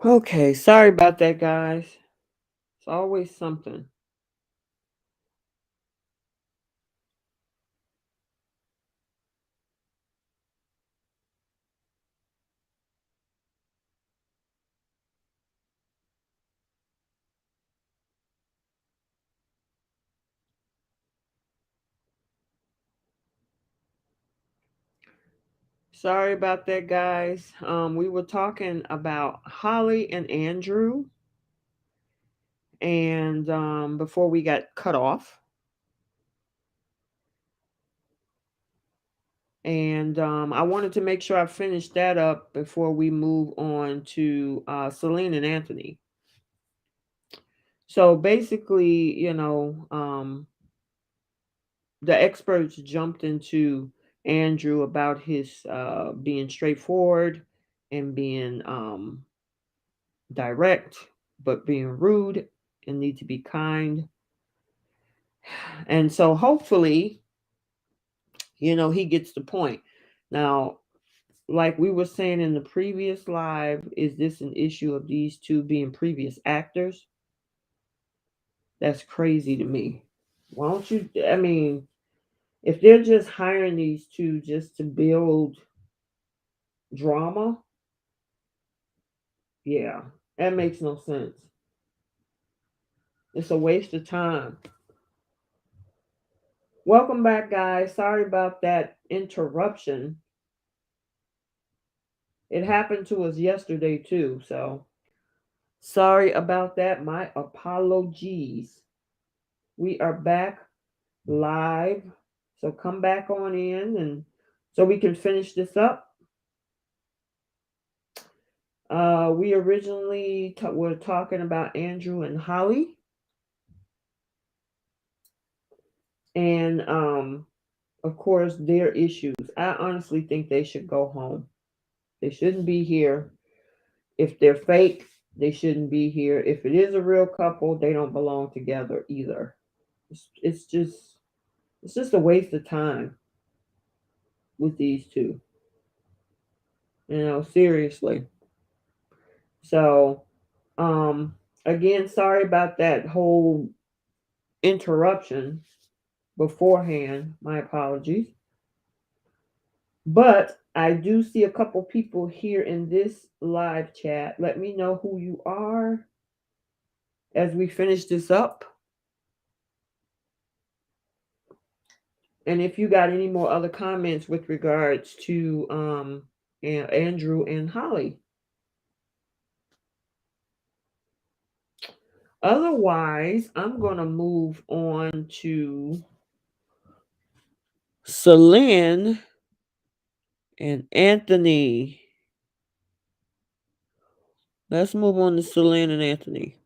Okay, sorry about that, guys. It's always something. Sorry about that, guys. We were talking about Holly and Andrew, and before we got cut off, and I wanted to make sure I finished that up before we move on to Celine and Anthony. So basically, the experts jumped into Andrew about his being straightforward and being direct, but being rude and need to be kind. And so hopefully, he gets the point. Now, like we were saying in the previous live, is this an issue of these two being previous actors? That's crazy to me. Why don't you? I mean, if they're just hiring these two just to build drama, yeah, that makes no sense. It's a waste of time. Welcome back, guys. Sorry about that interruption. It happened to us yesterday, too. So sorry about that. My apologies. We are back live. So come back on in and so we can finish this up. We originally were talking about Andrew and Holly. And of course, their issues. I honestly think they should go home. They shouldn't be here. If they're fake, they shouldn't be here. If it is a real couple, they don't belong together either. It's just a waste of time with these two. Seriously. So, um, again, sorry about that whole interruption beforehand. My apologies. But I do see a couple people here in this live chat. Let me know who you are as we finish this up. And if you got any more other comments with regards to Andrew and Holly. Otherwise, I'm going to move on to Celine and Anthony. Let's move on to Celine and Anthony.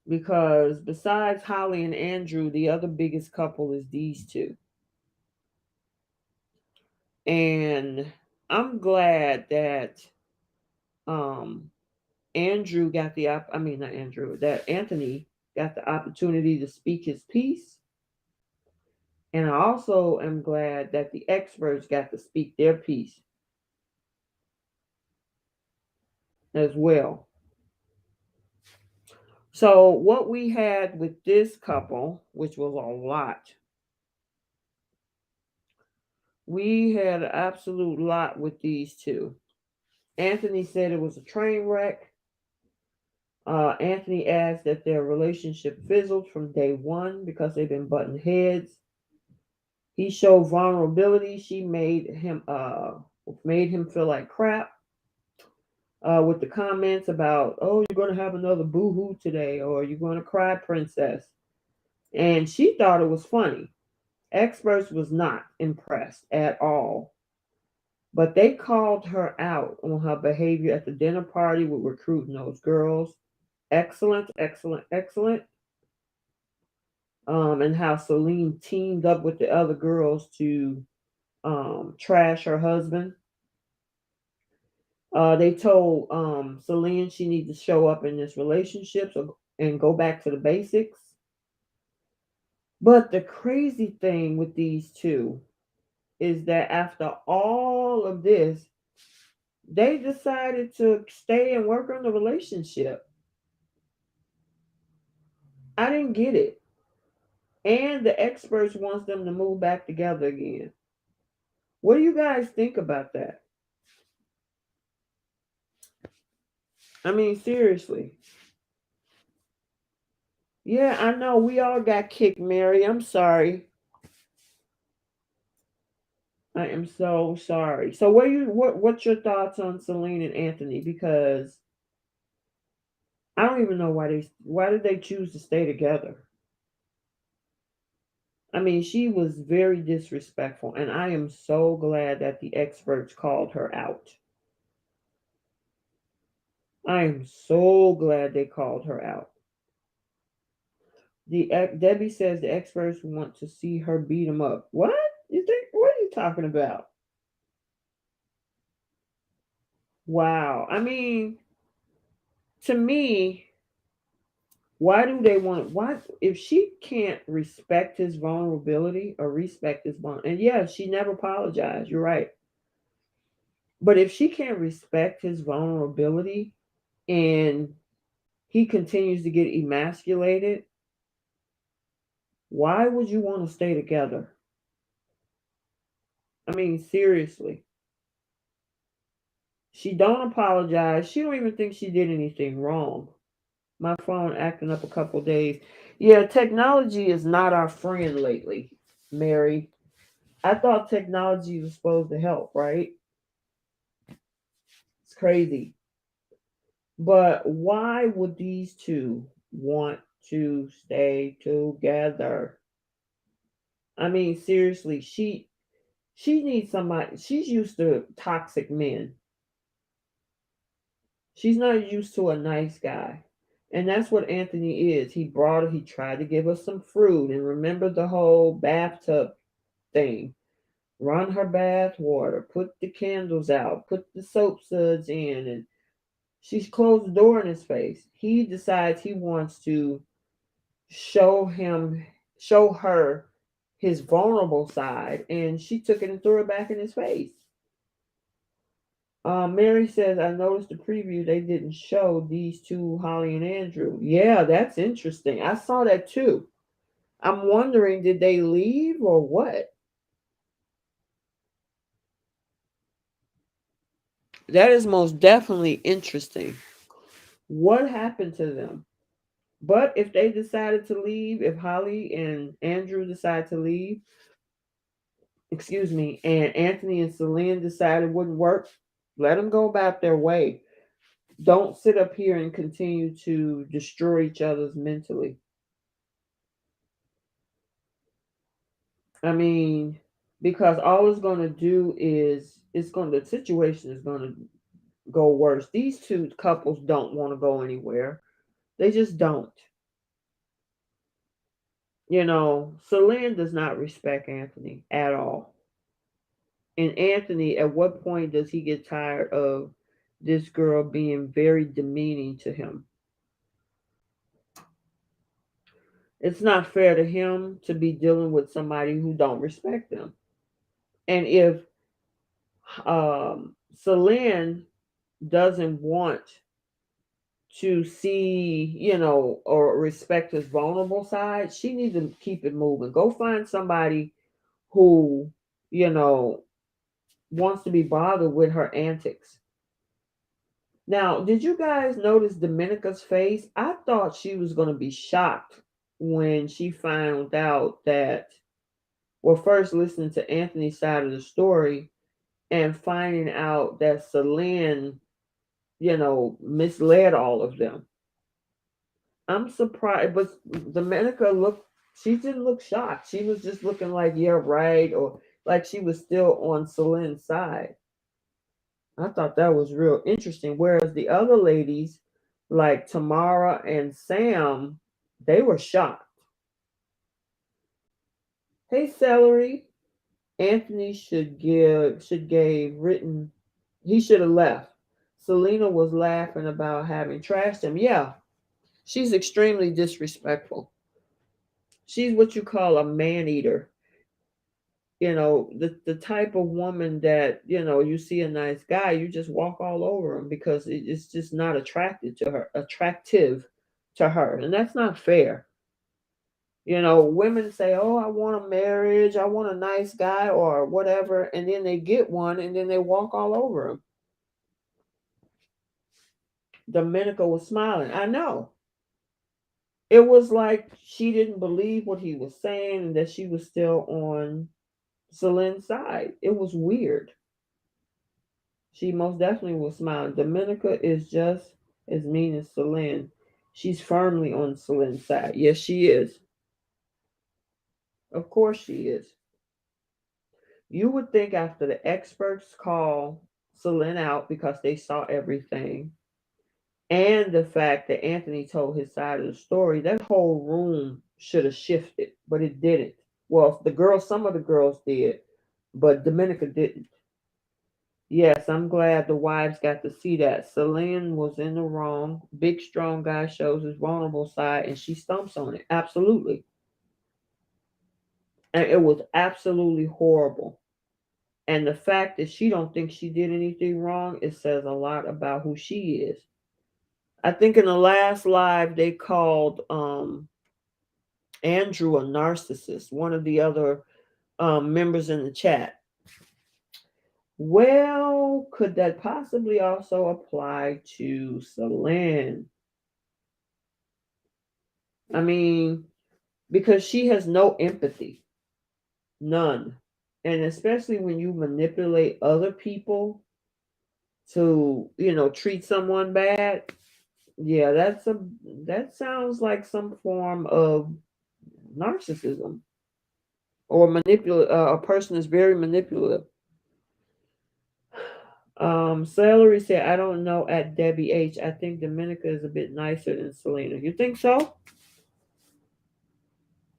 Because besides Holly and Andrew, the other biggest couple is these two. And I'm glad that um Andrew got the I mean not Andrew, that Anthony got the opportunity to speak his piece. And I also am glad that the experts got to speak their piece as well. So what we had with this couple, which was a lot, we had an absolute lot with these two. Anthony said it was a train wreck. Anthony asked that their relationship fizzled from day one because they've been butting heads. He showed vulnerability. She made him feel like crap. With the comments about, oh, you're going to have another boo-hoo today, or you're going to cry, princess. And she thought it was funny. Experts was not impressed at all. But they called her out on her behavior at the dinner party with recruiting those girls. Excellent, excellent, excellent. And how Celine teamed up with the other girls to trash her husband. They told Celine she needs to show up in this relationship and go back to the basics. But the crazy thing with these two is that after all of this, They decided to stay and work on the relationship. I didn't get it. And the experts wants them to move back together again. What do you guys think about that? I mean, seriously. Yeah, I know we all got kicked, Mary. I'm sorry. I am so sorry. So what's your thoughts on Celine and Anthony? Because I don't even know why did they choose to stay together? I mean, she was very disrespectful, and I am so glad that the experts called her out. I am so glad they called her out. Debbie says the experts want to see her beat him up. What? You think? What are you talking about? Wow. I mean, to me, why do they want? Why if she can't respect his vulnerability or respect his and yeah, she never apologized. You're right. But if she can't respect his vulnerability and he continues to get emasculated, why would you want to stay together? I mean, seriously. She don't apologize. She don't even think she did anything wrong. My phone acting up a couple days. Yeah, technology is not our friend lately, Mary. I thought technology was supposed to help, right? It's crazy. But why would these two want to stay together? I mean, seriously, she needs somebody. She's used to toxic men. She's not used to a nice guy. And that's what Anthony is. He tried to give us some fruit. And remember the whole bathtub thing. Run her bath water, put the candles out, put the soap suds in, and she's closed the door in his face. He decides he wants to show him, show her his vulnerable side, and she took it and threw it back in his face. Mary says, I noticed the preview they didn't show these two, Holly and Andrew. Yeah, that's interesting. I saw that too. I'm wondering, did they leave or what? That is most definitely interesting. What happened to them? But if they decided to leave, if Holly and Andrew decide to leave, excuse me, and Anthony and Celine decided it wouldn't work, let them go about their way. Don't sit up here and continue to destroy each other's mentally. I mean, because all it's going to do is the situation is going to go worse. These two couples don't want to go anywhere. They just don't. Celine does not respect Anthony at all. And Anthony, at what point does he get tired of this girl being very demeaning to him? It's not fair to him to be dealing with somebody who don't respect him. And if Celine doesn't want to see, or respect his vulnerable side, she needs to keep it moving. Go find somebody who, you know, wants to be bothered with her antics. Now, did you guys notice Domenica's face? I thought she was going to be shocked when she found out that, well, first listening to Anthony's side of the story and finding out that Celine, misled all of them. I'm surprised, but Domenica she didn't look shocked. She was just looking like, yeah, right, or like she was still on Celine's side. I thought that was real interesting. Whereas the other ladies, like Tamara and Sam, they were shocked. Hey, Celery, Anthony should gave written. He should have left. Selena was laughing about having trashed him. Yeah, she's extremely disrespectful. She's what you call a man eater. The type of woman that, you see a nice guy, you just walk all over him because it's just not attractive to her. And that's not fair. Women say, oh, I want a marriage, I want a nice guy or whatever. And then they get one and then they walk all over him. Domenica was smiling. I know. It was like she didn't believe what he was saying and that she was still on Celine's side. It was weird. She most definitely was smiling. Domenica is just as mean as Celine. She's firmly on Celine's side. Yes, she is. Of course she is. You would think after the experts call Celine out because they saw everything, and the fact that Anthony told his side of the story, that whole room should have shifted, but it didn't. Well, some of the girls did, but Domenica didn't. Yes, I'm glad the wives got to see that. Celine was in the wrong. Big, strong guy shows his vulnerable side, and she stumps on it. Absolutely. And it was absolutely horrible. And the fact that she don't think she did anything wrong, it says a lot about who she is. I think in the last live they called Andrew a narcissist, one of the other members in the chat. Well, could that possibly also apply to Celine? I mean, because she has no empathy, none. And especially when you manipulate other people to, treat someone bad, yeah, that sounds like some form of narcissism or manipulative. A person is very manipulative. Celery said, I don't know at Debbie H. I think Domenica is a bit nicer than Selena. You think so?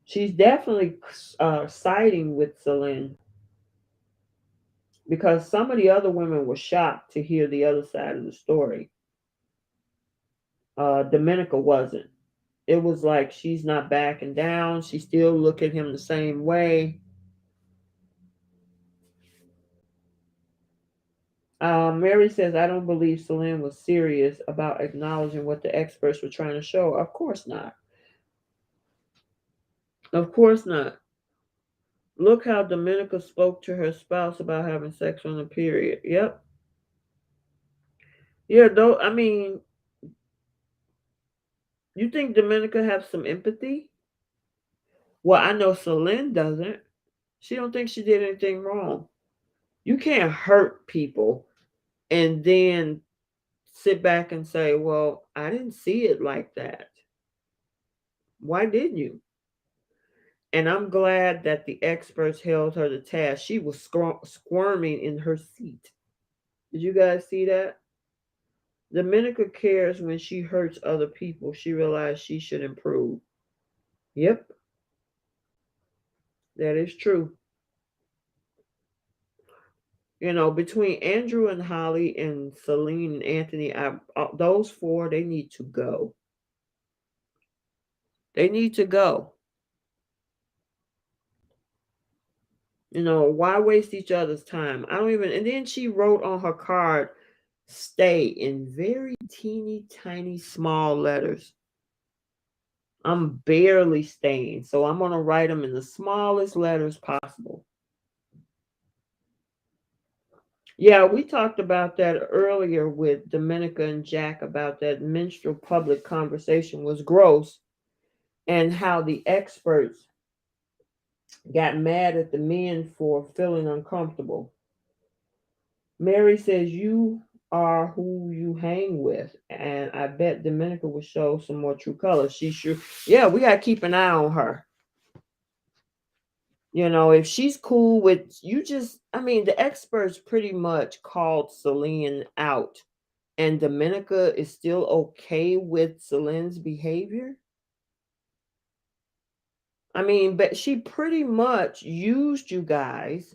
She's definitely siding with Celine because some of the other women were shocked to hear the other side of the story. Domenica wasn't. It was like she's not backing down. She still look at him the same way. Mary says, I don't believe Celine was serious about acknowledging what the experts were trying to show. Of course not. Of course not. Look how Domenica spoke to her spouse about having sex on the period. Yep. Yeah, though, I mean, you think Domenica have some empathy? Well, I know Celine doesn't. She don't think she did anything wrong. You can't hurt people and then sit back and say, well, I didn't see it like that. Why didn't you? And I'm glad that the experts held her to task. She was squirming in her seat. Did you guys see that? Dominica cares when she hurts other people. She realized she should improve. Yep, that is true. Between Andrew and Holly and Celine and Anthony, those four, they need to go. They need to go. Why waste each other's time? I don't even. And then she wrote on her card, stay in very teeny tiny small letters. I'm barely staying. So I'm going to write them in the smallest letters possible. Yeah, we talked about that earlier with Domenica and Jack about that minstrel public conversation was gross and how the experts got mad at the men for feeling uncomfortable. Mary says, you are who you hang with. And I bet Domenica will show some more true colors. She sure, yeah, we got to keep an eye on her. If she's cool with you, the experts pretty much called Celine out, and Domenica is still okay with Celine's behavior. But she pretty much used you guys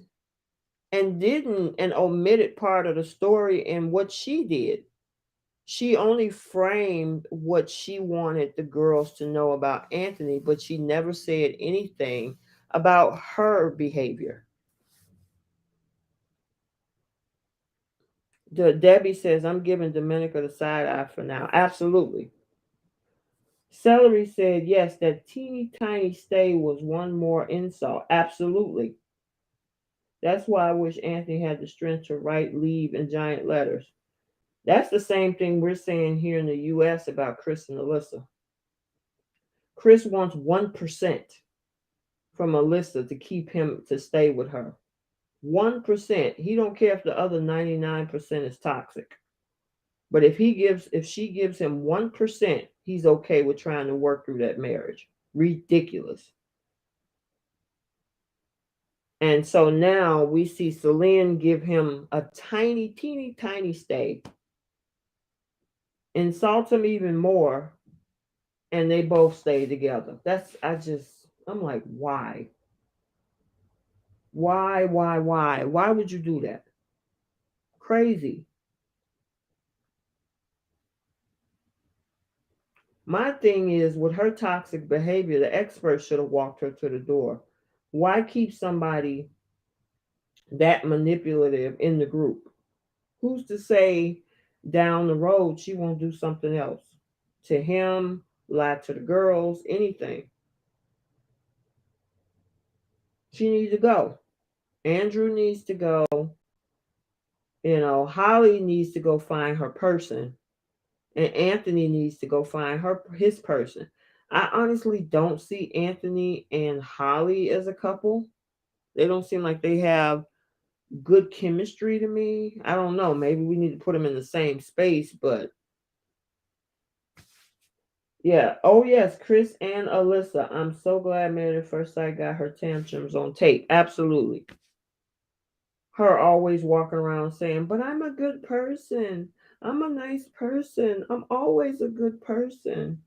and didn't and omitted part of the story and what she did. She only framed what she wanted the girls to know about Anthony, but she never said anything about her behavior. Debbie says, I'm giving Domenica the side eye for now. Absolutely. Celery said, yes, that teeny tiny stay was one more insult. Absolutely. That's why I wish Anthony had the strength to write leave in giant letters. That's the same thing we're saying here in the US about Chris and Alyssa. Chris wants 1% from Alyssa to keep him to stay with her. 1%. He don't care if the other 99% is toxic. But if she gives him 1%, he's okay with trying to work through that marriage. Ridiculous. And so now we see Celine give him a tiny, teeny, tiny stay, insults him even more, and they both stay together. I'm like, why? Why? Why would you do that? Crazy. My thing is, with her toxic behavior, the expert should have walked her to the door. Why keep somebody that manipulative in the group? Who's to say down the road she won't do something else to him, lie to the girls, anything? She needs to go. Andrew needs to go. Holly needs to go find her person, and Anthony needs to go find his person. I honestly don't see Anthony and Holly as a couple. They don't seem like they have good chemistry to me. I don't know. Maybe we need to put them in the same space, but yeah. Oh yes, Chris and Alyssa. I'm so glad Married at First Sight got her tantrums on tape. Absolutely. Her always walking around saying, "But I'm a good person. I'm a nice person. I'm always a good person."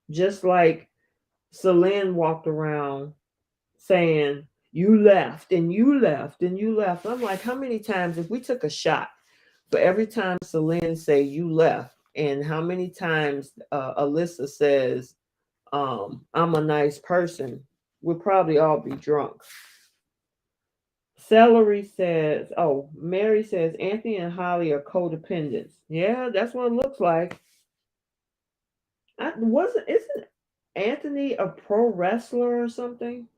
Just like Celine walked around saying, "You left and you left and you left." I'm like, how many times, if we took a shot for every time Celine say you left, and how many times Alyssa says, I'm a nice person, we'll probably all be drunk. Celery says, oh, Mary says Anthony and Holly are codependents. Yeah, that's what it looks like. Isn't Anthony a pro wrestler or something?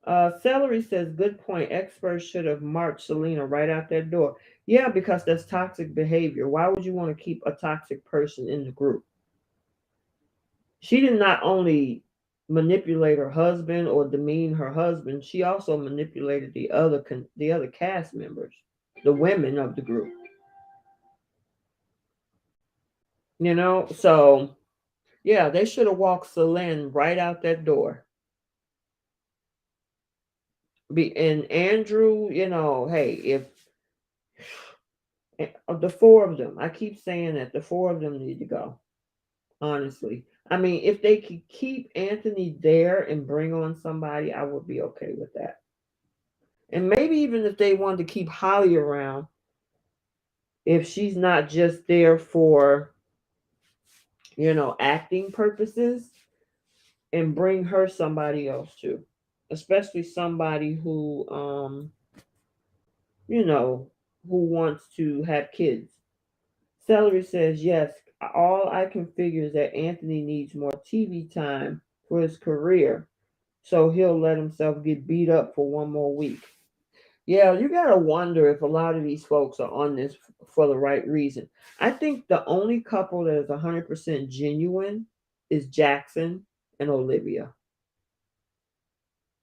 Celery says, good point. Experts should have marched Selena right out that door. Yeah, because that's toxic behavior. Why would you want to keep a toxic person in the group? She did not only manipulate her husband or demean her husband, she also manipulated the other cast members, the women of the group. So yeah, they should have walked Celine right out that door. And Andrew, hey, if the four of them, I keep saying that the four of them need to go. Honestly, I mean, if they could keep Anthony there and bring on somebody, I would be okay with that. And maybe even if they wanted to keep Holly around, if she's not just there for, acting purposes, and bring her somebody else too, especially somebody you know, who wants to have kids. Celery says, yes, all I can figure is that Anthony needs more TV time for his career, so he'll let himself get beat up for one more week. Yeah, you gotta wonder if a lot of these folks are on this for the right reason. I think the only couple that is 100% genuine is Jackson and Olivia.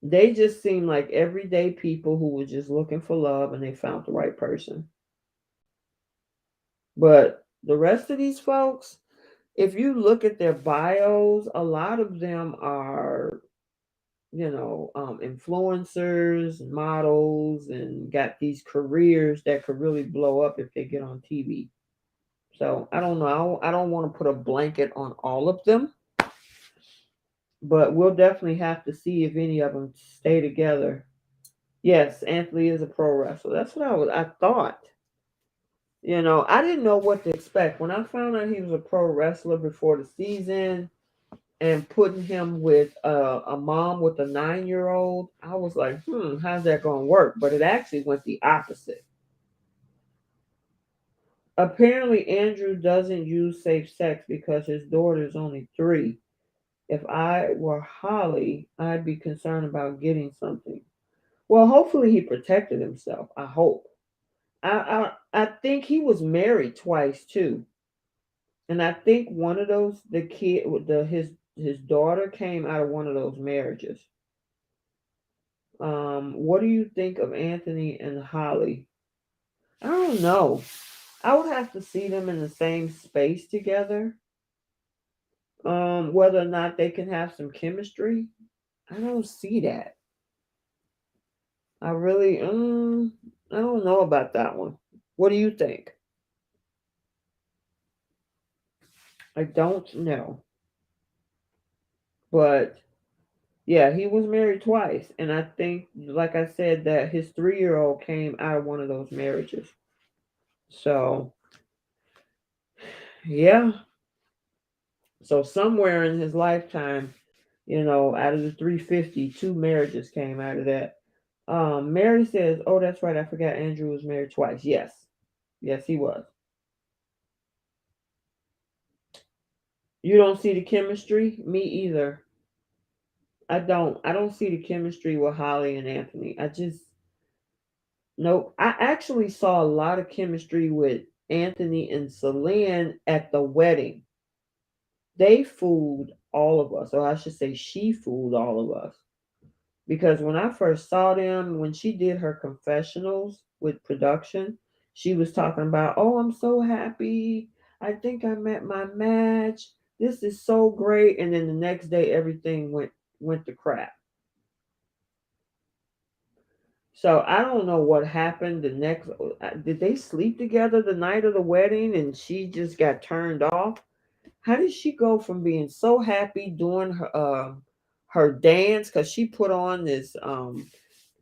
They just seem like everyday people who were just looking for love and they found the right person. But the rest of these folks, if you look at their bios, a lot of them are, influencers, models, and got these careers that could really blow up if they get on TV. So I don't know. I don't want to put a blanket on all of them, but we'll definitely have to see if any of them stay together. Yes, Anthony is a pro wrestler. That's what I thought. I didn't know what to expect. When I found out he was a pro wrestler before the season and putting him with a mom with a 9-year-old, I was like, how's that going to work? But it actually went the opposite. Apparently, Andrew doesn't use safe sex because his daughter is only 3. If I were Holly, I'd be concerned about getting something. Well, hopefully he protected himself. I hope. I think he was married twice too, and I think one of those the kid the his daughter came out of one of those marriages. What do you think of Anthony and Holly? I don't know. I would have to see them in the same space together. Whether or not they can have some chemistry, I don't see that. I really, I don't know about that one. What do you think? I don't know, but yeah, he was married twice, and I think, like I said, that his 3-year-old came out of one of those marriages. So yeah, so somewhere in his lifetime, out of the 350, 2 marriages came out of that. Mary says, "Oh, that's right. I forgot Andrew was married twice." Yes, yes, he was. You don't see the chemistry? Me either. I don't. I don't see the chemistry with Holly and Anthony. I just nope. I actually saw a lot of chemistry with Anthony and Celine at the wedding. They fooled all of us, or I should say, she fooled all of us. Because when I first saw them, when she did her confessionals with production, she was talking about, "Oh, I'm so happy. I think I met my match. This is so great." And then the next day, everything went to crap. So I don't know what happened the next. Did they sleep together the night of the wedding, and she just got turned off? How did she go from being so happy doing her dance, because she put on this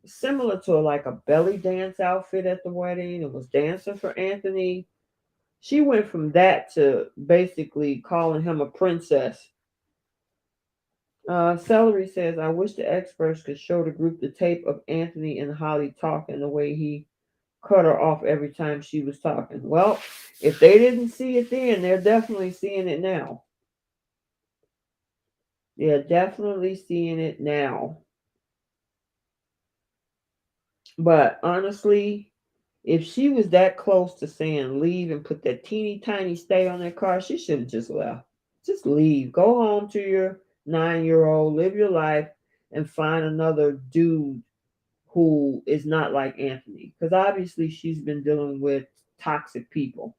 similar to like a belly dance outfit at the wedding and was dancing for Anthony. She went from that to basically calling him a princess. Celery says, "I wish the experts could show the group the tape of Anthony and Holly talking, the way he cut her off every time she was talking." Well, if they didn't see it then, they're definitely seeing it now. They're definitely seeing it now. But honestly, if she was that close to saying leave and put that teeny tiny stay on that car, she should have just left. Just leave. Go home to your 9-year old, live your life, and find another dude who is not like Anthony. Because obviously she's been dealing with toxic people.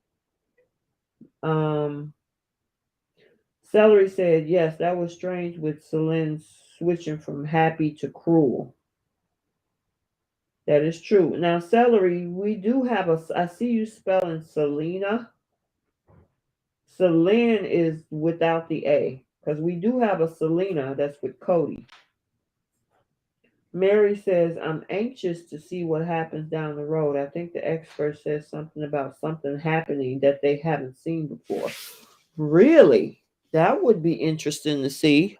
Um, Celery said, yes, that was strange with Celine switching from happy to cruel. That is true. Now, Celery, we do have I see you spelling Selena. Celine is without the A, because we do have a Selena that's with Cody. Mary says, I'm anxious to see what happens down the road. I think the expert says something about something happening that they haven't seen before. Really? That would be interesting to see.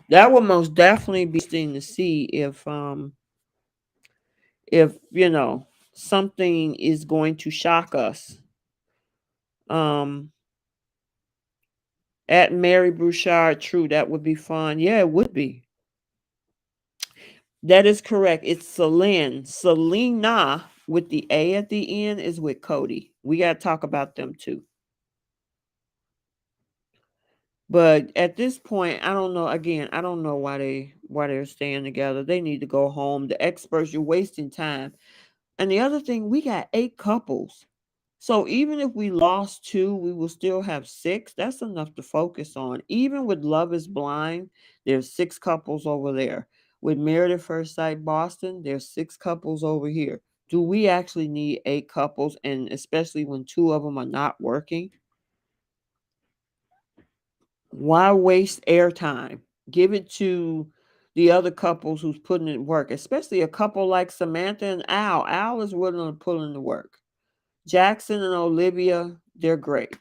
That would most definitely be interesting to see if something is going to shock us. Um at Mary Bouchard, true, that would be fun. Yeah, it would be. That is correct. It's Celine. Selena with the A at the end is with Cody. We got to talk about them too. But at this point, I don't know. Again, I don't know why they're staying together. They need to go home. The experts, you're wasting time. And the other thing, we got 8 couples. So even if we lost 2, we will still have 6. That's enough to focus on. Even with Love is Blind, there's 6 couples over there. With Married at First Sight Boston, there's 6 couples over here. Do we actually need 8 couples? And especially when 2 of them are not working? Why waste airtime? Give it to the other couples who's putting in work, especially a couple like Samantha and Al. Al is willing to put in the work. Jackson and Olivia, they're great.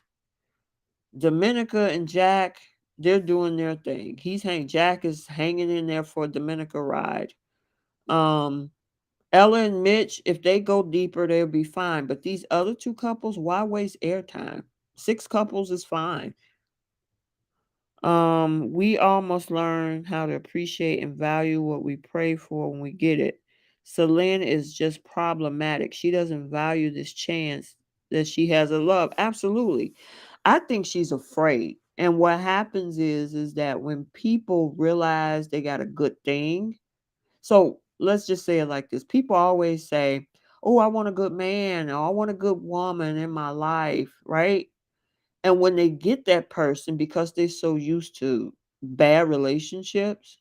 Domenica and Jack, they're doing their thing. Jack is hanging in there for a Domenica ride. Um, Ella and Mitch, if they go deeper, they'll be fine. But these other two couples, why waste airtime? Six couples is fine. We all must learn how to appreciate and value what we pray for when we get it. Selena is just problematic. She doesn't value this chance that she has of love. Absolutely. I think she's afraid. And what happens is that when people realize they got a good thing, so let's just say it like this. People always say, "Oh, I want a good man, or I want a good woman in my life," right? And when they get that person, because they're so used to bad relationships,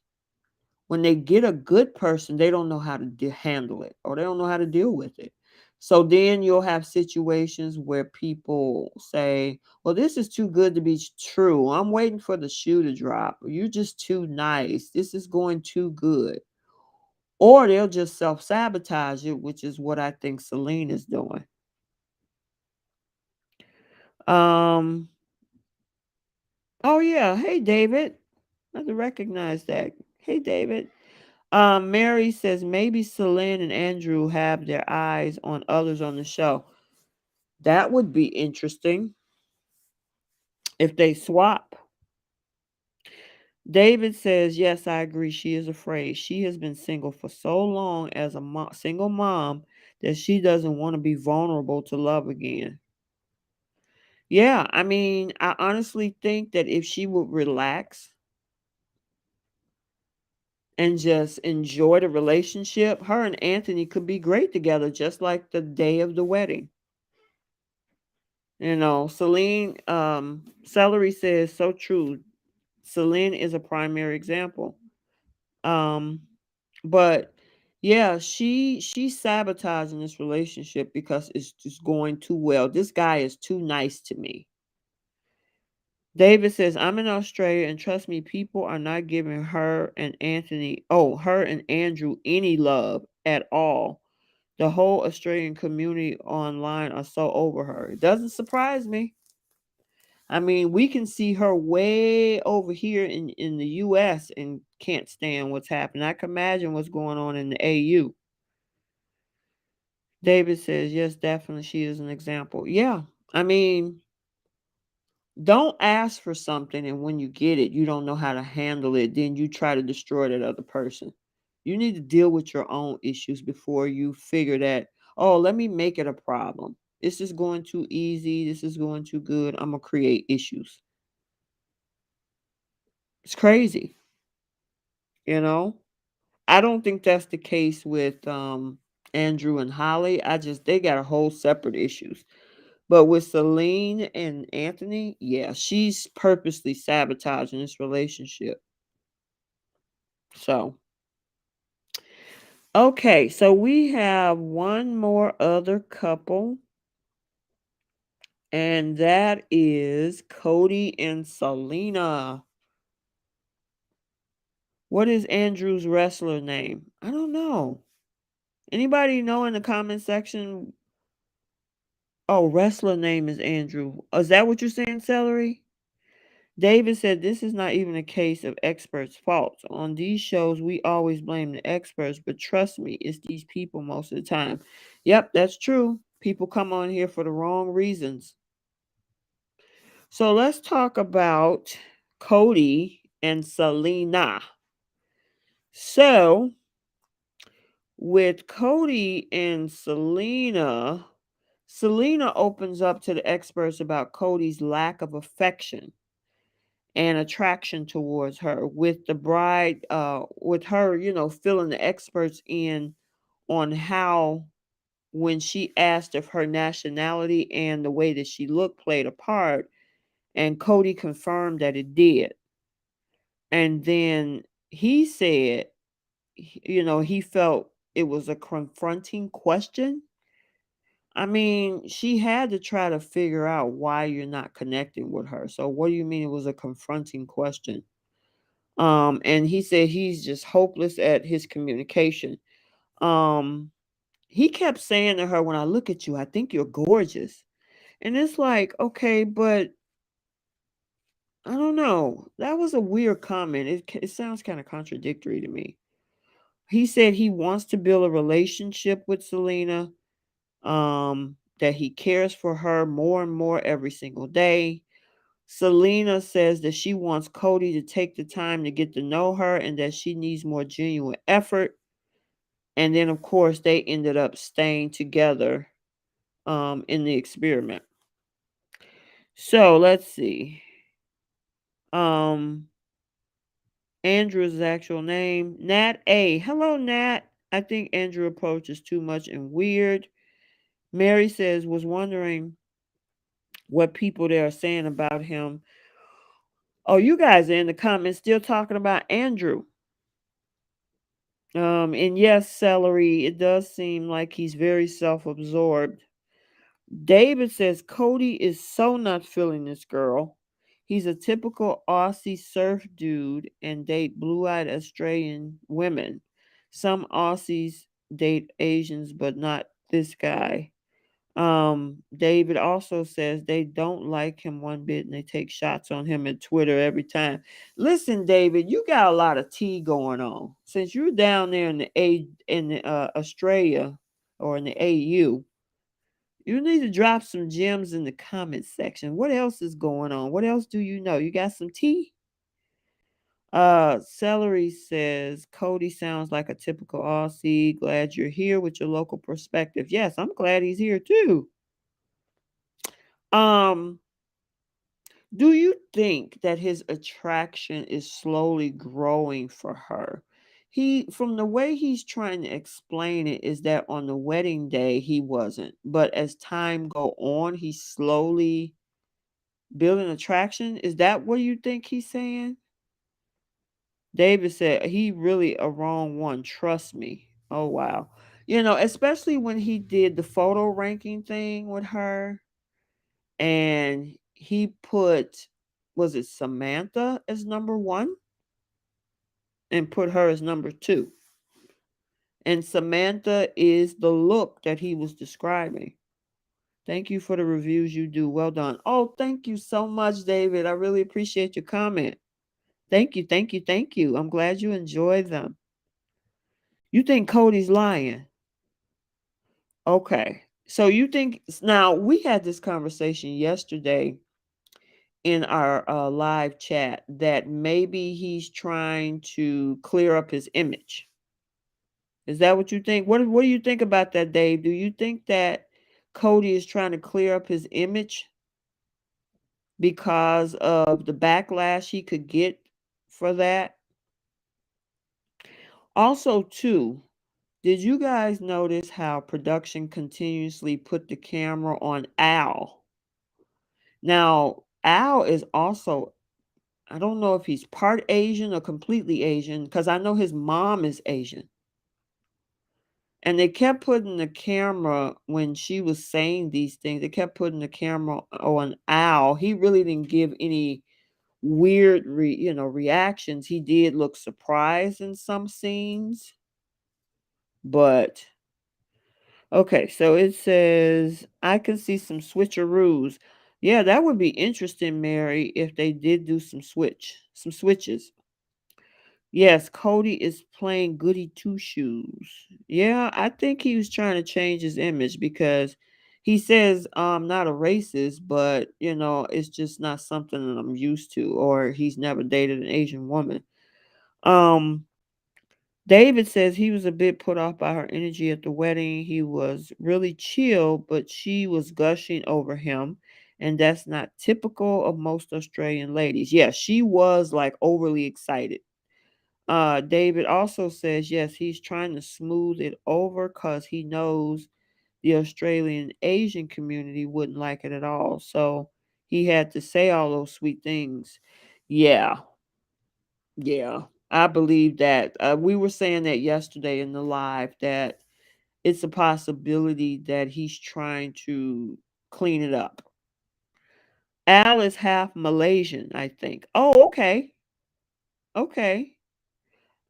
when they get a good person, they don't know how to handle it or they don't know how to deal with it. So then you'll have situations where people say, "Well, this is too good to be true. I'm waiting for the shoe to drop. You're just too nice. This is going too good." Or they'll just self sabotage it, which is what I think Celine is doing. Um, oh, yeah. Hey, David. I have to recognize that. Hey, David. Mary says maybe Celine and Andrew have their eyes on others on the show. That would be interesting if they swap. David says, yes, I agree. She is afraid. She has been single for so long as a single mom that she doesn't want to be vulnerable to love again. Yeah, I mean, I honestly think that if she would relax and just enjoy the relationship, her and Anthony could be great together, just like the day of the wedding. Celine, Celery says, so true. Celine is a primary example. Um, but yeah, she's sabotaging this relationship because it's just going too well. This guy is too nice to me. David says, I'm in Australia and trust me, people are not giving her and Andrew any love at all. The whole Australian community online are so over her. It doesn't surprise me. I mean, we can see her way over here in the US and can't stand what's happening. I can imagine what's going on in the AU. David says, yes, definitely she is an example. Yeah. I mean, don't ask for something and when you get it, you don't know how to handle it, then you try to destroy that other person. You need to deal with your own issues before you figure that, oh, let me make it a problem. This is going too easy. This is going too good. I'm going to create issues. It's crazy, you know? I don't think that's the case with Andrew and Holly. They got a whole separate issues. But with Celine and Anthony, yeah, she's purposely sabotaging this relationship. So, okay, so we have one more other couple, and that is Cody and Selena. What is Andrew's wrestler name? I don't know. Anybody know in the comment section? Oh, wrestler name is Andrew. Is that what you're saying, Celery? David said this is not even a case of experts' fault. On these shows, we always blame the experts, but trust me, it's these people most of the time. Yep, that's true. People come on here for the wrong reasons. So let's talk about Cody and Selena. So, with Cody and Selena, Selena opens up to the experts about Cody's lack of affection and attraction towards her, with the bride with her, filling the experts in on how, when she asked if her nationality and the way that she looked played a part, and Cody confirmed that it did. And then he said, he felt it was a confronting question. I mean, she had to try to figure out why you're not connecting with her. So what do you mean it was a confronting question? And he said he's just hopeless at his communication. Um, he kept saying to her, when I look at you, I think you're gorgeous. And it's like, okay, but I don't know. That was a weird comment. It sounds kind of contradictory to me. He said he wants to build a relationship with Selena, that he cares for her more and more every single day. Selena says that she wants Cody to take the time to get to know her and that she needs more genuine effort. And then, of course, they ended up staying together in the experiment. So let's see. Um, Andrew's actual name, Nat A. Hello, Nat. I think Andrew approach is too much and weird. Mary says, was wondering what people there are saying about him. Oh, you guys are in the comments still talking about Andrew. And yes, Celery, it does seem like he's very self-absorbed. David says Cody is so not feeling this girl. He's a typical Aussie surf dude and date blue-eyed Australian women. Some Aussies date Asians, but not this guy. David also says they don't like him one bit and they take shots on him at Twitter every time. Listen, David, you got a lot of tea going on. Since you're down there in the Australia or in the AU, you need to drop some gems in the comment section. What else is going on? What else do you know? You got some tea? Celery says Cody sounds like a typical Aussie. Glad you're here with your local perspective. Yes, I'm glad he's here too. Um, do you think that his attraction is slowly growing for her? He, from the way he's trying to explain it, is that on the wedding day he wasn't, but as time go on, he's slowly building attraction. Is that what you think he's saying? David said he really a wrong one. Trust me. Oh wow. Especially when he did the photo ranking thing with her and he put, was it Samantha as number one and put her as number two. And Samantha is the look that he was describing. Thank you for the reviews you do. Well done. Oh, thank you so much, David. I really appreciate your comment. Thank you, thank you, thank you. I'm glad you enjoyed them. You think Cody's lying? Okay. So you think now we had this conversation yesterday in our live chat that maybe he's trying to clear up his image. Is that what you think? What do you think about that, Dave? Do you think that Cody is trying to clear up his image because of the backlash he could get for that? Also, too, did you guys notice how production continuously put the camera on Al? Now, Al is also, I don't know if he's part Asian or completely Asian, because I know his mom is Asian. And they kept putting the camera when she was saying these things, they kept putting the camera on Al. He really didn't give any weird reactions. He did look surprised in some scenes. But okay, so it says I can see some switcheroos. Yeah, that would be interesting, Mary, if they did do some switches. Yes, Cody is playing goody two shoes. Yeah, I think he was trying to change his image because he says not a racist, but it's just not something that I'm used to, or he's never dated an Asian woman. Um David says he was a bit put off by her energy at the wedding. He was really chill, but she was gushing over him. And that's not typical of most Australian ladies. Yeah, she was like overly excited. David also says, yes, he's trying to smooth it over because he knows the Australian Asian community wouldn't like it at all. So he had to say all those sweet things. Yeah, yeah, I believe that. We were saying that yesterday in the live that it's a possibility that he's trying to clean it up. Al is half Malaysian, I think. Oh, okay. Okay.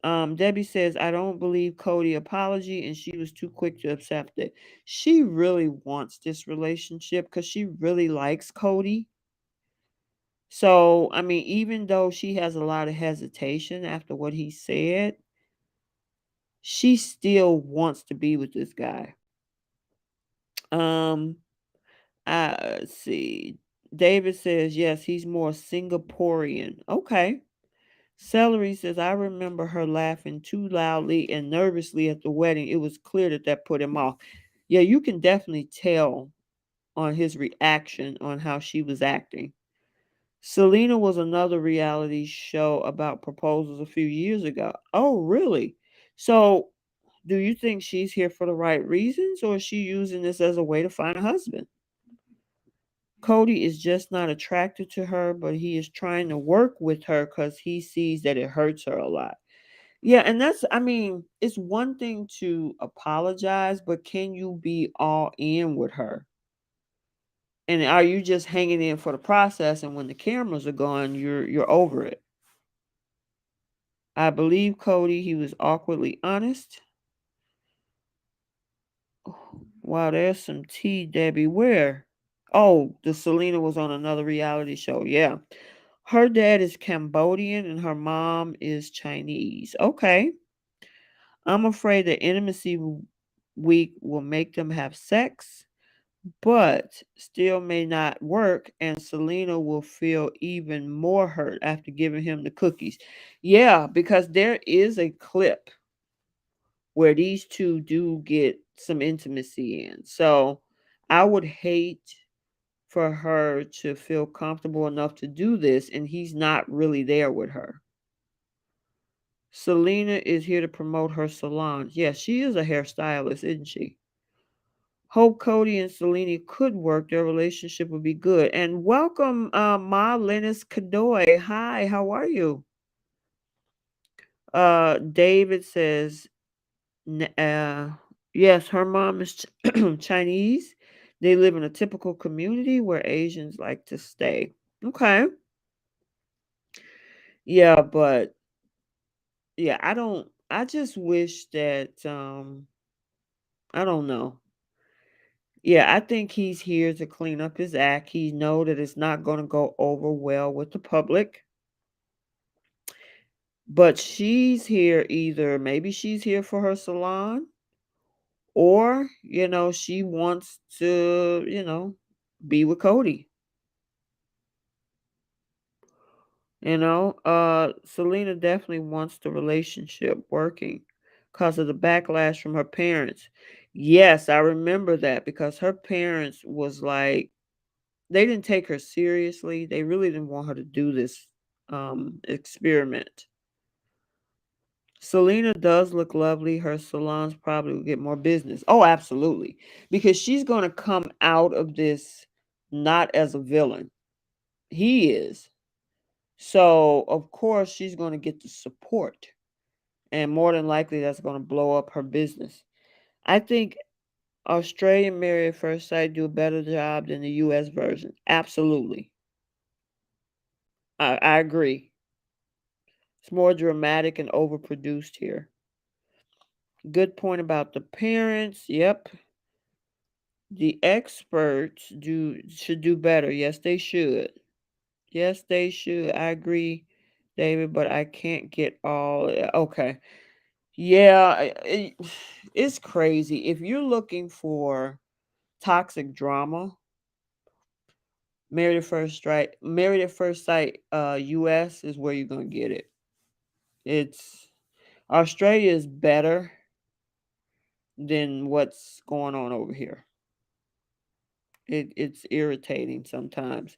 Debbie says, I don't believe Cody apology, and she was too quick to accept it. She really wants this relationship because she really likes Cody. So, I mean, even though she has a lot of hesitation after what he said, she still wants to be with this guy. Um, let's see. David says yes, he's more Singaporean. Okay. Celery says I remember her laughing too loudly and nervously at the wedding. It was clear that that put him off. Yeah, you can definitely tell on his reaction on how she was acting. Selena was another reality show about proposals a few years ago. Oh, really? So, do you think she's here for the right reasons or is she using this as a way to find a husband? Cody is just not attracted to her, but he is trying to work with her because he sees that it hurts her a lot. Yeah, and that's, I mean, it's one thing to apologize, but can you be all in with her? And are you just hanging in for the process and when the cameras are gone, you're over it? I believe Cody, he was awkwardly honest. Wow, there's some tea, Debbie. Where? Oh, the Selena was on another reality show. Yeah. Her dad is Cambodian and her mom is Chinese. Okay. I'm afraid that week will make them have sex, but still may not work, and Selena will feel even more hurt after giving him the cookies. Yeah, because there is a clip where these two do get some intimacy in. So I would hate for her to feel comfortable enough to do this, and he's not really there with her. Selena is here to promote her salon. Yes, she is a hairstylist, isn't she? Hope Cody and Selena could work. Their relationship would be good. And welcome, Ma Lennis Kadoy. Hi, how are you? David says, N- uh, yes, her mom is Chinese. They live in a typical community where Asians like to stay. Okay. Yeah, but yeah, I just wish that I don't know. Yeah, I think he's here to clean up his act. He know that it's not going to go over well with the public. But she's here either maybe she's here for her salon or, she wants to, be with Cody. Selena definitely wants the relationship working because of the backlash from her parents. Yes, I remember that because her parents was like they didn't take her seriously. They really didn't want her to do this experiment. Selena does look lovely. Her salons probably will get more business. Oh, absolutely. Because she's going to come out of this not as a villain. He is. So, of course, she's going to get the support. And more than likely, that's going to blow up her business. I think Australian Married at First Sight do a better job than the US version. Absolutely. I agree. It's more dramatic and overproduced here. Good point about the parents. Yep. The experts do should do better. Yes, they should. Yes, they should. I agree, David, but I can't get all okay. Yeah, it's crazy. If you're looking for toxic drama, Married at First Sight US is where you're gonna get it. It's Australia is better than what's going on over here. It's irritating sometimes.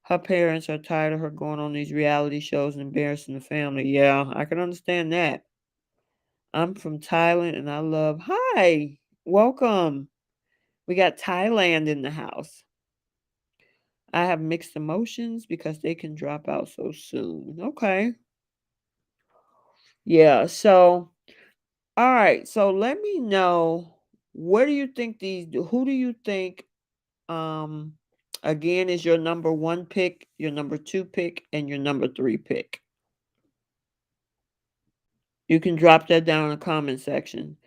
Her parents are tired of her going on these reality shows and embarrassing the family. Yeah, I can understand that. I'm from Thailand and I love. Hi, welcome. We got Thailand in the house. I have mixed emotions because they can drop out so soon. Okay. Yeah. So, all right. So let me know what do you think who do you think um again is your number 1 pick, your number 2 pick and your number 3 pick? You can drop that down in the comment section.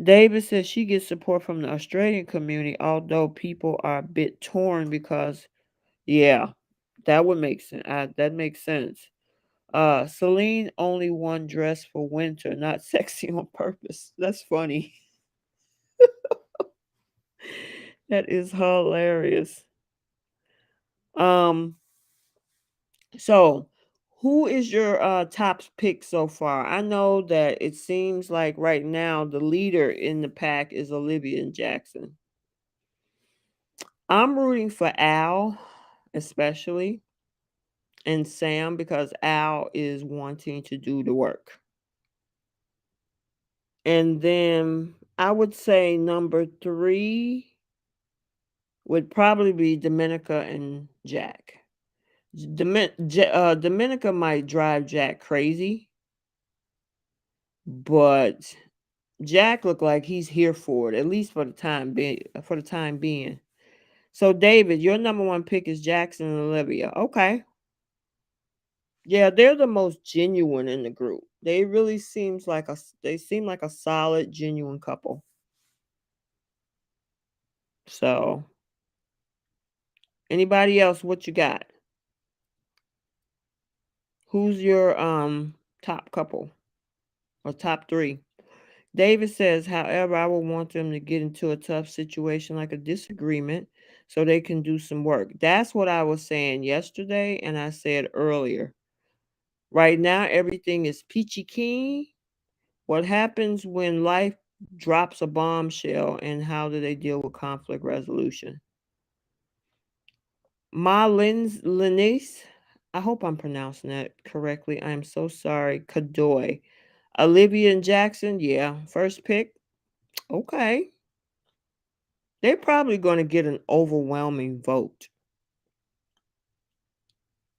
David says she gets support from the Australian community, although people are a bit torn because, yeah, that would make sense. That makes sense. Celine only one dress for winter, not sexy on purpose. That's funny. That is hilarious. Um, so who is your top pick so far? I know that it seems like right now the leader in the pack is Olivia and Jackson. I'm rooting for Al, especially, and Sam because Al is wanting to do the work. And then I would say number three would probably be Domenica and Jack. Domenica might drive Jack crazy, but Jack looked like he's here for it, at least for the time being. For the time being. So, David, your number one pick is Jackson and Olivia. Okay, yeah, they're the most genuine in the group. They really they seem like a solid, genuine couple. So, anybody else? What you got? Who's your top couple or top three? David says, however, I would want them to get into a tough situation like a disagreement so they can do some work. That's what I was saying yesterday, and I said earlier. Right now, everything is peachy keen. What happens when life drops a bombshell, and how do they deal with conflict resolution? Lenice, I hope I'm pronouncing that correctly. I am so sorry. Kadoy. Olivia and Jackson, yeah, first pick. Okay. They're probably going to get an overwhelming vote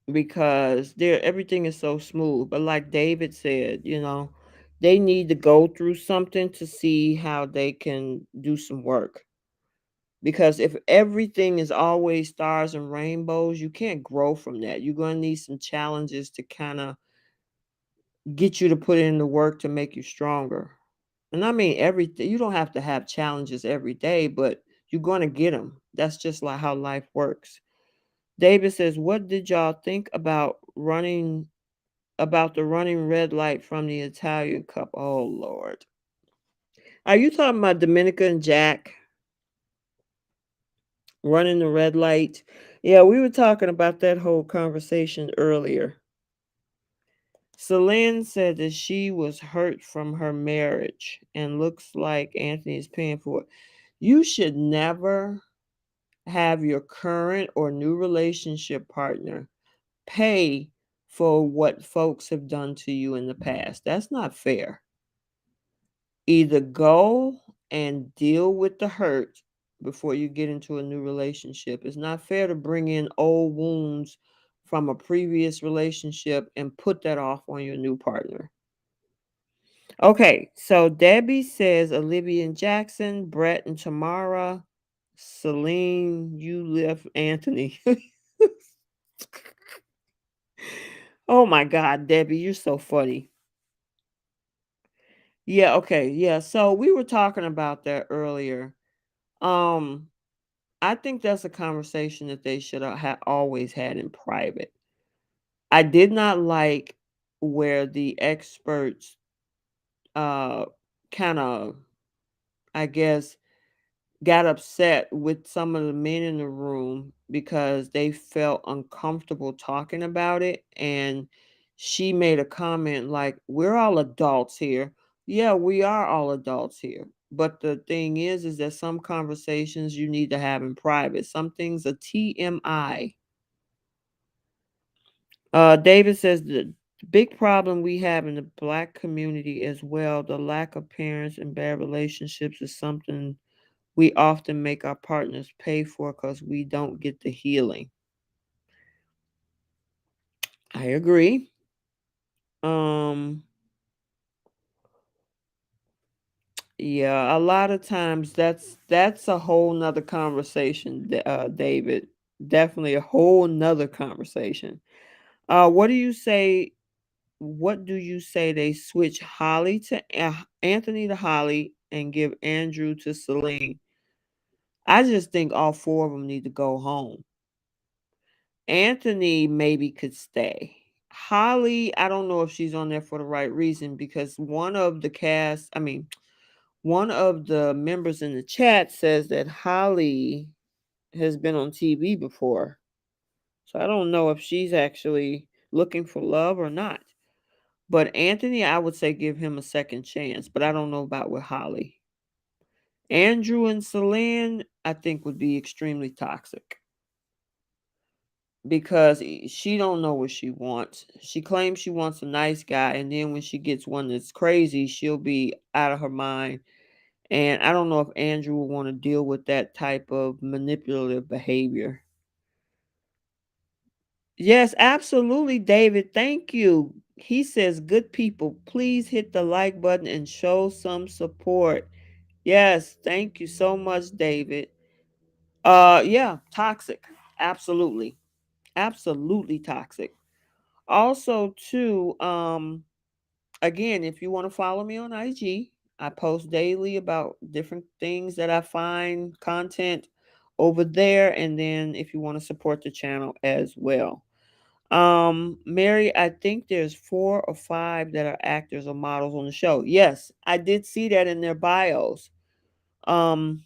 because everything is so smooth. But like David said, they need to go through something to see how they can do some work. Because if everything is always stars and rainbows, you can't grow from that. You're going to need some challenges to kind of get you to put in the work to make you stronger. And I mean, everything, you don't have to have challenges every day, but you're going to get them. That's just like how life works. David says, "What did y'all think about the running red light from the Italian Cup?" Oh Lord, are you talking about Dominica and Jack running the red light? Yeah, we were talking about that whole conversation earlier. Celine said that she was hurt from her marriage and looks like Anthony is paying for it. You should never have your current or new relationship partner pay for what folks have done to you in the past. That's not fair. Either go and deal with the hurt before you get into a new relationship. It's not fair to bring in old wounds from a previous relationship and put that off on your new partner. Okay, so Debbie says Olivia and Jackson, Brett and Tamara, Celine, you left Anthony. Oh my God, Debbie, you're so funny. Yeah, okay. Yeah, so we were talking about that earlier. Um I think that's a conversation that they should have always had in private. I did not like where the experts uh kind of, I guess, got upset with some of the men in the room because they felt uncomfortable talking about it. And she made a comment like, "We're all adults here." Yeah, we are all adults here. But the thing is that some conversations you need to have in private. Some things are TMI. David says the big problem we have in the black community as well, the lack of parents and bad relationships is something we often make our partners pay for because we don't get the healing. I agree. Um, yeah, a lot of times that's a whole nother conversation, David. Definitely a whole nother conversation. What do you say? What do you say they switch Anthony to Holly and give Andrew to Celine? I just think all four of them need to go home. Anthony maybe could stay. Holly, I don't know if she's on there for the right reason because one of the cast, I mean, one of the members in the chat says that Holly has been on TV before. So I don't know if she's actually looking for love or not. But Anthony, I would say give him a second chance, but I don't know about with Holly. Andrew and Celine, I think would be extremely toxic because she don't know what she wants. She claims she wants a nice guy, and then when she gets one that's crazy, she'll be out of her mind. And I don't know if Andrew will want to deal with that type of manipulative behavior. Yes, absolutely, David. Thank you. He says, good people, please hit the like button and show some support. Yes, thank you so much, David. Yeah, toxic. Absolutely. Absolutely toxic. Also, too, again, if you want to follow me on IG, I post daily about different things that I find content over there. And then if you want to support the channel as well. Mary, I think there's 4 or 5 that are actors or models on the show. Yes, I did see that in their bios. Um,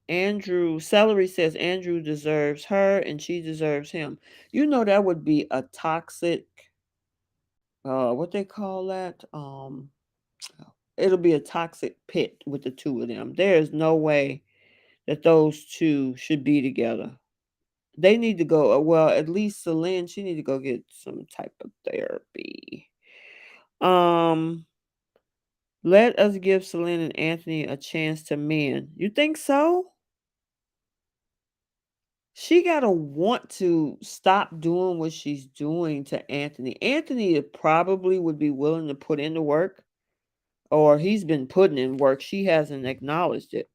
Andrew Celery says Andrew deserves her and she deserves him. You know that would be a toxic what they call that? It'll be a toxic pit with the two of them. There is no way that those two should be together. They need to go well, at least Celine, she need to go get some type of therapy. Um, let us give Celine and Anthony a chance to mend. You think so? She gotta want to stop doing what she's doing to Anthony. Anthony probably would be willing to put in the work, or he's been putting in work. She hasn't acknowledged it.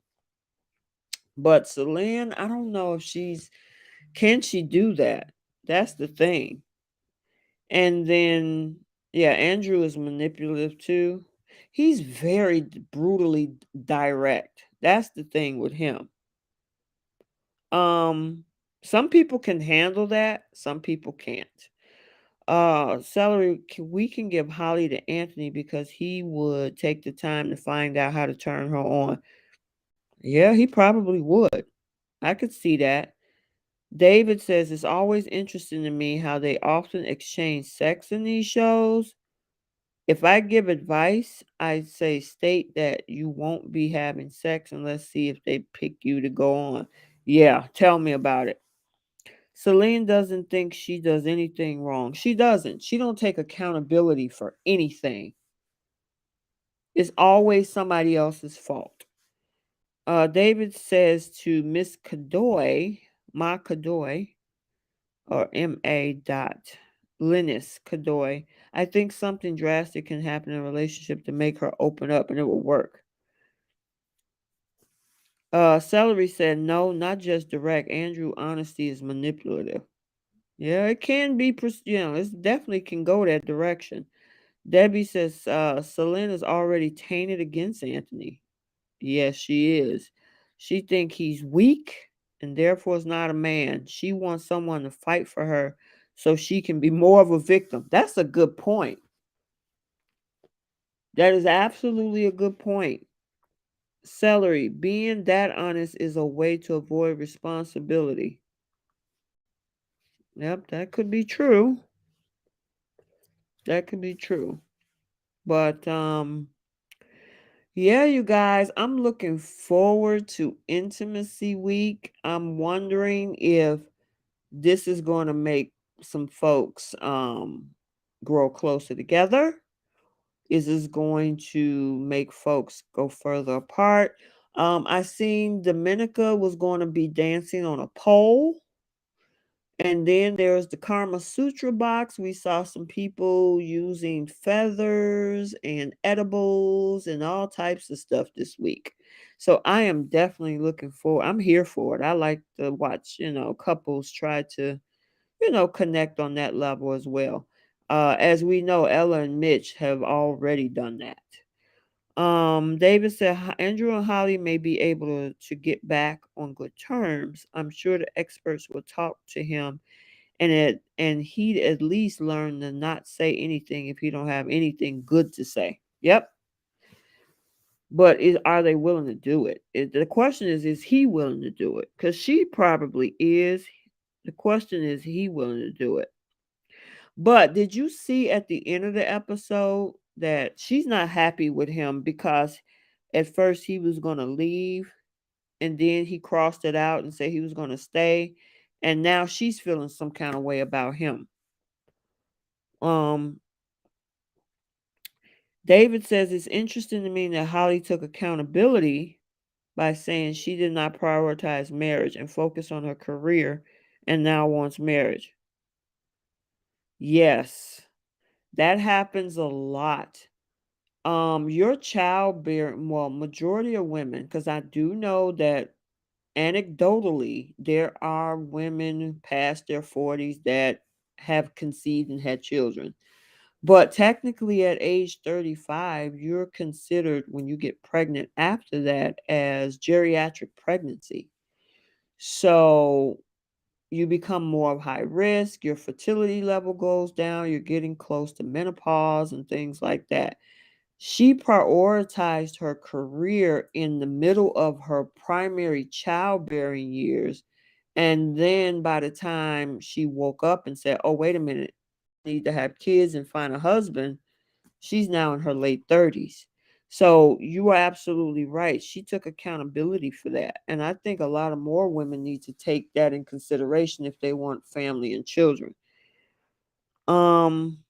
But Celine, I don't know if can she do that? That's the thing. And then, yeah, Andrew is manipulative too. He's very brutally direct. That's the thing with him. Um, some people can handle that, some people can't. Celery, we can give Holly to Anthony because he would take the time to find out how to turn her on. Yeah, he probably would. I could see that. David says it's always interesting to me how they often exchange sex in these shows. If I give advice, I say state that you won't be having sex and let's see if they pick you to go on. Yeah, tell me about it. Celine doesn't think she does anything wrong. She doesn't. She don't take accountability for anything. It's always somebody else's fault. David says to Miss Kadoy, Ma Kadoy, or M.A. dot Linus Kadoy, I think something drastic can happen in a relationship to make her open up and it will work. Celery said, no, not just direct. Andrew, honesty is manipulative. Yeah, it can be, it definitely can go that direction. Debbie says, Selena's already tainted against Anthony. Yes, she is. She think he's weak and therefore is not a man. She wants someone to fight for her so she can be more of a victim. That's a good point. That is absolutely a good point. Celery, being that honest is a way to avoid responsibility. Yep, that could be true. That could be true. But yeah, you guys, I'm looking forward to Intimacy Week. I'm wondering if this is going to make some folks grow closer together. Is this going to make folks go further apart? I seen Domenica was going to be dancing on a pole. And then there's the Karma Sutra box. We saw some people using feathers and edibles and all types of stuff this week. So I am definitely looking forward. I'm here for it. I like to watch, couples try to, connect on that level as well. As we know, Ella and Mitch have already done that. David said Andrew and Holly may be able to get back on good terms. I'm sure the experts will talk to him and he'd at least learn to not say anything if he don't have anything good to say. Yep. But are they willing to do it? The question is he willing to do it? Because she probably is. The question is he willing to do it? But did you see at the end of the episode that she's not happy with him because at first he was going to leave and then he crossed it out and said he was going to stay, and now she's feeling some kind of way about him. Um David says it's interesting to me that Holly took accountability by saying she did not prioritize marriage and focus on her career and now wants marriage. Yes, that happens a lot. Your childbearing, well, majority of women, because I do know that anecdotally there are women past their 40s that have conceived and had children. But technically, at age 35, you're considered, when you get pregnant after that, as geriatric pregnancy. So you become more of high risk, your fertility level goes down, you're getting close to menopause and things like that. She prioritized her career in the middle of her primary childbearing years. And then by the time she woke up and said, oh, wait a minute, I need to have kids and find a husband, she's now in her late 30s. So you are absolutely right. She took accountability for that. And I think a lot of more women need to take that in consideration if they want family and children. Um,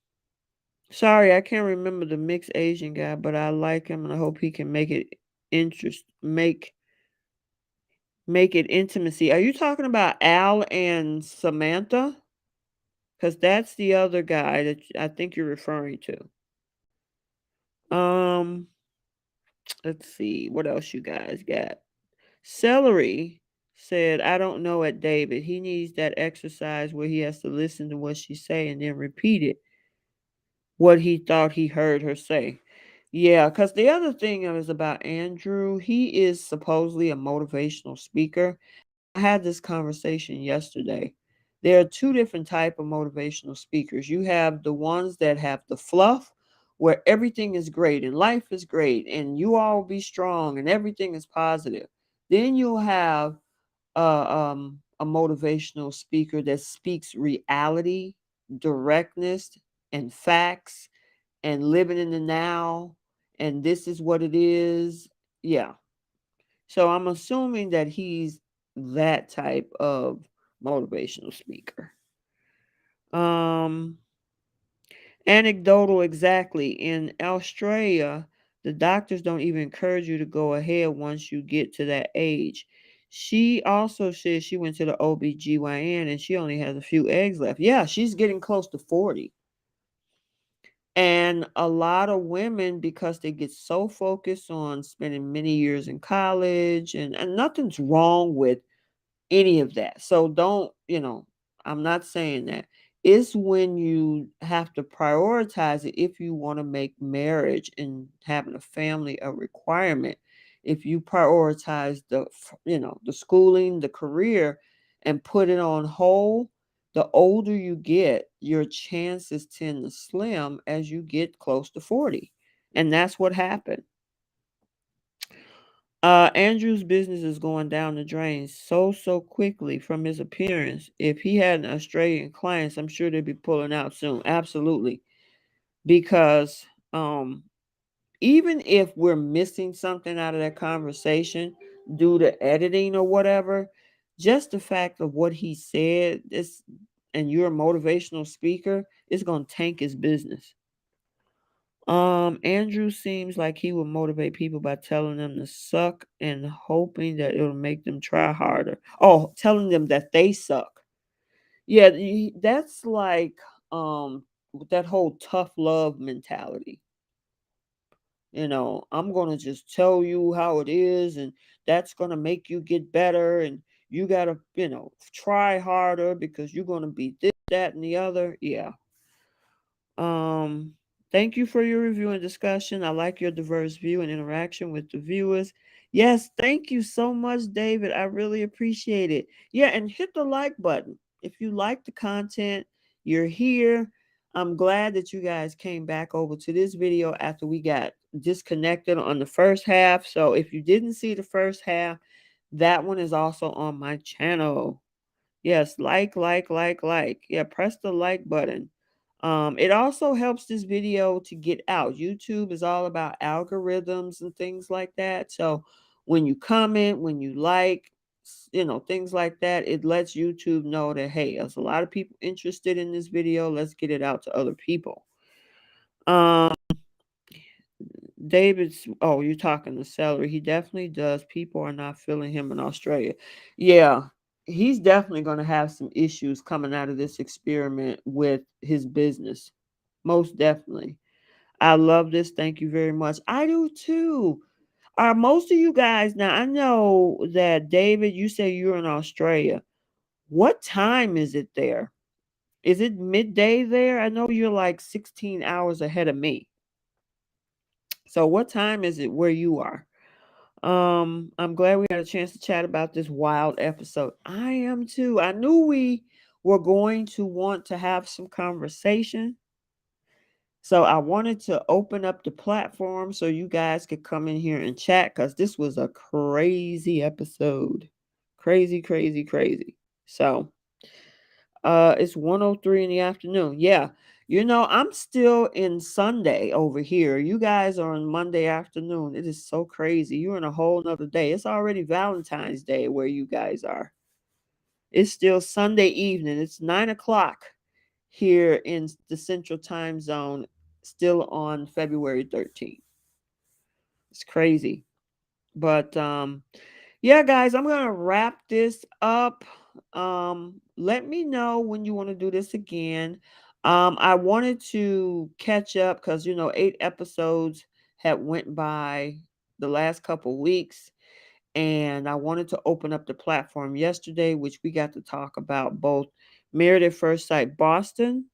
Sorry, I can't remember the mixed Asian guy, but I like him and I hope he can make it make it intimacy. Are you talking about Al and Samantha? Because that's the other guy that I think you're referring to. Let's see what else you guys got. Celery said, I don't know at David. He needs that exercise where he has to listen to what she say and then repeat it, what he thought he heard her say. Yeah, because the other thing is about Andrew. He is supposedly a motivational speaker. I had this conversation yesterday. There are two different type of motivational speakers. You have the ones that have the fluff, where everything is great and life is great and you all be strong and everything is positive. Then you'll have a motivational speaker that speaks reality, directness, and facts, and living in the now, and this is what it is. Yeah. So I'm assuming that he's that type of motivational speaker. Um Anecdotal, exactly. In Australia, the doctors don't even encourage you to go ahead once you get to that age. She also said she went to the OBGYN and she only has a few eggs left. Yeah, she's getting close to 40. And a lot of women, because they get so focused on spending many years in college, and nothing's wrong with any of that. So don't, I'm not saying that. It's when you have to prioritize it if you want to make marriage and having a family a requirement. If you prioritize the schooling, the career, and put it on hold, the older you get, your chances tend to slim as you get close to 40. And that's what happened. Andrew's business is going down the drain so quickly from his appearance. If he had an Australian clients, I'm sure they'd be pulling out soon. Absolutely. Because even if we're missing something out of that conversation due to editing or whatever, just the fact of what he said, this and you're a motivational speaker, it's gonna tank his business. Andrew seems like he will motivate people by telling them to suck and hoping that it'll make them try harder. Oh, telling them that they suck. Yeah, that's like that whole tough love mentality. I'm going to just tell you how it is and that's going to make you get better and you got to, try harder because you're going to be this, that and the other. Yeah. Um, Thank you for your review and discussion. I like your diverse view and interaction with the viewers. Yes, thank you so much, David. I really appreciate it. Yeah, and hit the like button. If you like the content, you're here. I'm glad that you guys came back over to this video after we got disconnected on the first half. So if you didn't see the first half, that one is also on my channel. Yes, like. Yeah, press the like button. It also helps this video to get out. YouTube is all about algorithms and things like that. So when you comment, when you like, things like that, it lets YouTube know that, hey, there's a lot of people interested in this video. Let's get it out to other people. Um, oh, you're talking to Celery. He definitely does. People are not feeling him in Australia. Yeah, he's definitely going to have some issues coming out of this experiment with his business. Most definitely. I love this. Thank you very much. I do too. Are most of you guys now? I know that David, you say you're in Australia. What time is it there? Is it midday there? I know you're like 16 hours ahead of me. So what time is it where you are? I'm glad we had a chance to chat about this wild episode. I am too. I knew we were going to want to have some conversation. So I wanted to open up the platform so you guys could come in here and chat because this was a crazy episode. Crazy, crazy, crazy. So it's 1:03 in the afternoon. Yeah. I'm still in Sunday over here. You guys are on Monday afternoon. It is so crazy. You're in a whole nother day. It's already Valentine's Day where you guys are. It's still Sunday evening. It's 9 o'clock here in the Central Time Zone, still on February 13th. It's crazy. But yeah, guys, I'm gonna wrap this up. Let me know when you want to do this again. I wanted to catch up because 8 episodes had went by the last couple weeks, and I wanted to open up the platform yesterday, which we got to talk about both Married at First Sight Boston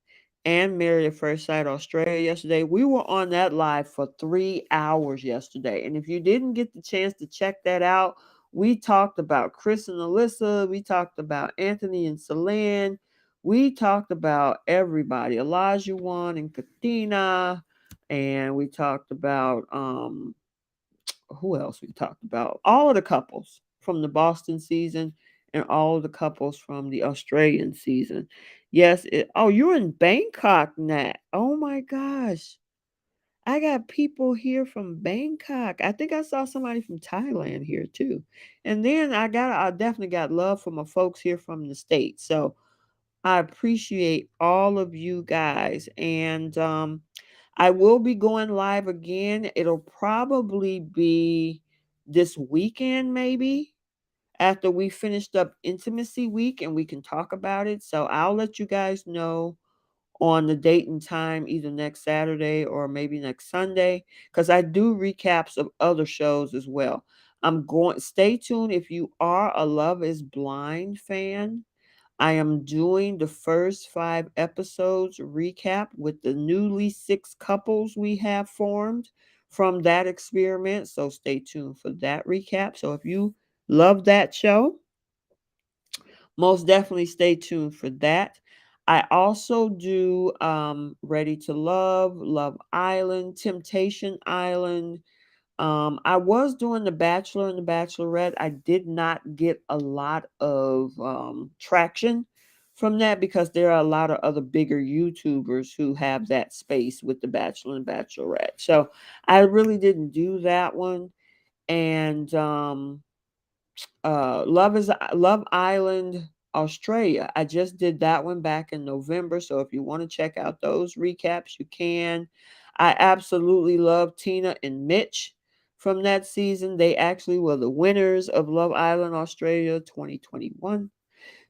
and Married at First Sight Australia yesterday. We were on that live for 3 hours yesterday. And if you didn't get the chance to check that out, we talked about Chris and Alyssa. We talked about Anthony and Celine. We talked about everybody, Elijah One and Katina. And we talked about who else we talked about? All of the couples from the Boston season and all of the couples from the Australian season. Yes, you're in Bangkok, Nat. Oh my gosh. I got people here from Bangkok. I think I saw somebody from Thailand here too. And then I definitely got love from my folks here from the States. So I appreciate all of you guys. And I will be going live again. It'll probably be this weekend, maybe after we finished up Intimacy Week and we can talk about it. So I'll let you guys know on the date and time, either next Saturday or maybe next Sunday, because I do recaps of other shows as well. Stay tuned if you are a Love is Blind fan. I am doing the first 5 episodes recap with the newly 6 couples we have formed from that experiment. So stay tuned for that recap. So if you love that show, most definitely stay tuned for that. I also do Ready to Love, Love Island, Temptation Island, I was doing The Bachelor and The Bachelorette. I did not get a lot of traction from that because there are a lot of other bigger YouTubers who have that space with The Bachelor and Bachelorette. So I really didn't do that one. And Love Island Australia. I just did that one back in November. So if you want to check out those recaps, you can. I absolutely love Tina and Mitch from that season. They actually were the winners of Love Island Australia 2021.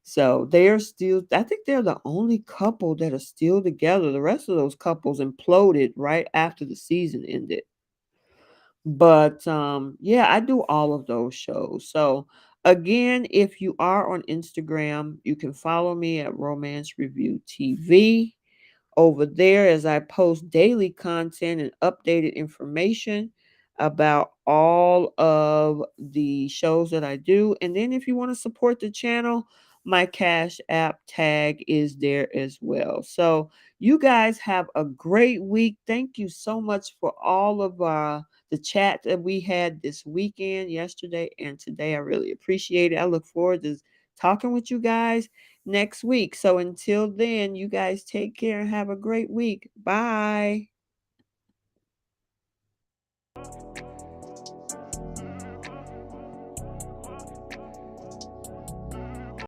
So they are still, I think they're the only couple that are still together. The rest of those couples imploded right after the season ended. But yeah, I do all of those shows. So again, if you are on Instagram, you can follow me at Romance Review TV over there as I post daily content and updated information about all of the shows that I do. And then if you want to support the channel, my Cash App tag is there as well. So you guys have a great week. Thank you so much for all of the chat that we had this weekend, yesterday, and today. I really appreciate it. I look forward to talking with you guys next week. So until then, you guys take care and have a great week. Bye.